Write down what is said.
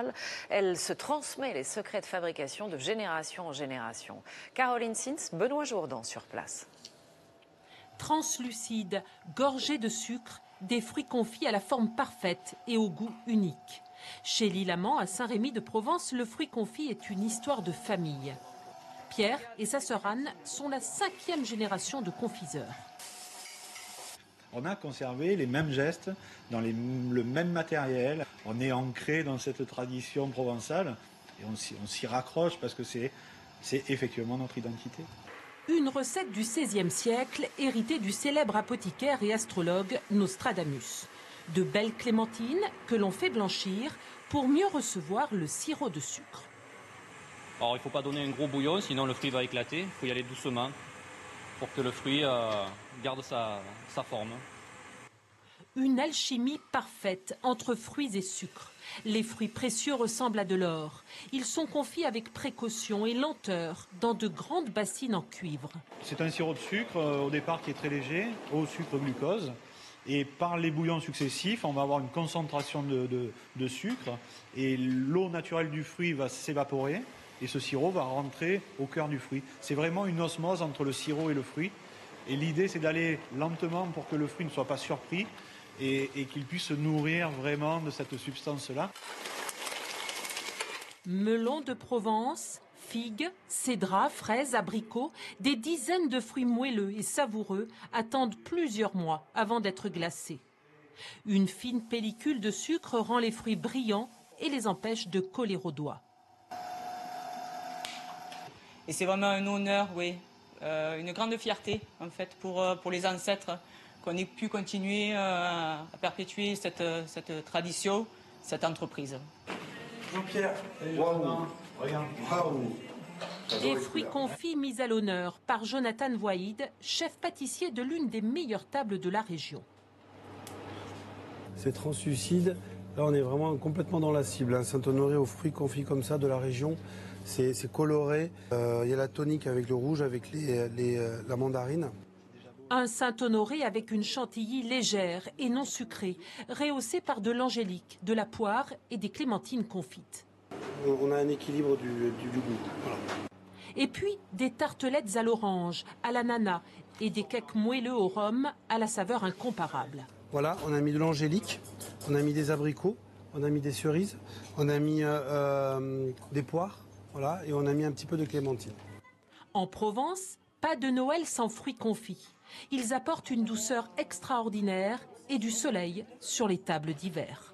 ancestrale. Elle se transmet les secrets de fabrication de génération en génération. Caroline Sins, Benoît Jourdan sur place. Translucides, gorgés de sucre, des fruits confits à la forme parfaite et au goût unique. Chez Lilamant, à Saint-Rémy-de-Provence, le fruit confit est une histoire de famille. Pierre et sa sœur Anne sont la 5e génération de confiseurs. On a conservé les mêmes gestes, dans le même matériel. On est ancré dans cette tradition provençale et on s'y raccroche parce que c'est effectivement notre identité. Une recette du XVIe siècle, héritée du célèbre apothicaire et astrologue Nostradamus. De belles clémentines que l'on fait blanchir pour mieux recevoir le sirop de sucre. Alors il ne faut pas donner un gros bouillon, sinon le fruit va éclater. Il faut y aller doucement pour que le fruit garde sa forme. Une alchimie parfaite entre fruits et sucre. Les fruits précieux ressemblent à de l'or. Ils sont confits avec précaution et lenteur dans de grandes bassines en cuivre. C'est un sirop de sucre au départ qui est très léger, au sucre glucose. Et par les bouillons successifs, on va avoir une concentration de sucre et l'eau naturelle du fruit va s'évaporer et ce sirop va rentrer au cœur du fruit. C'est vraiment une osmose entre le sirop et le fruit. Et l'idée, c'est d'aller lentement pour que le fruit ne soit pas surpris et qu'il puisse se nourrir vraiment de cette substance-là. Melon de Provence, figues, cédrats, fraises, abricots, des dizaines de fruits moelleux et savoureux attendent plusieurs mois avant d'être glacés. Une fine pellicule de sucre rend les fruits brillants et les empêche de coller aux doigts. Et c'est vraiment un honneur, oui, une grande fierté en fait pour les ancêtres qu'on ait pu continuer à perpétuer cette tradition, cette entreprise. Jean-Pierre, waouh, regarde, waouh. Des fruits confits mis à l'honneur par Jonathan Voïd, chef pâtissier de l'une des meilleures tables de la région. C'est translucide. Là, on est vraiment complètement dans la cible. Saint-Honoré aux fruits confits comme ça de la région, c'est coloré. Il y a la tonique avec le rouge, avec la mandarine. Un Saint-Honoré avec une chantilly légère et non sucrée, rehaussée par de l'angélique, de la poire et des clémentines confites. On a un équilibre du goût. Voilà. Et puis des tartelettes à l'orange, à l'ananas et des cakes moelleux au rhum à la saveur incomparable. Voilà, on a mis de l'angélique, on a mis des abricots, on a mis des cerises, on a mis des poires, voilà, et on a mis un petit peu de clémentine. En Provence, pas de Noël sans fruits confits. Ils apportent une douceur extraordinaire et du soleil sur les tables d'hiver.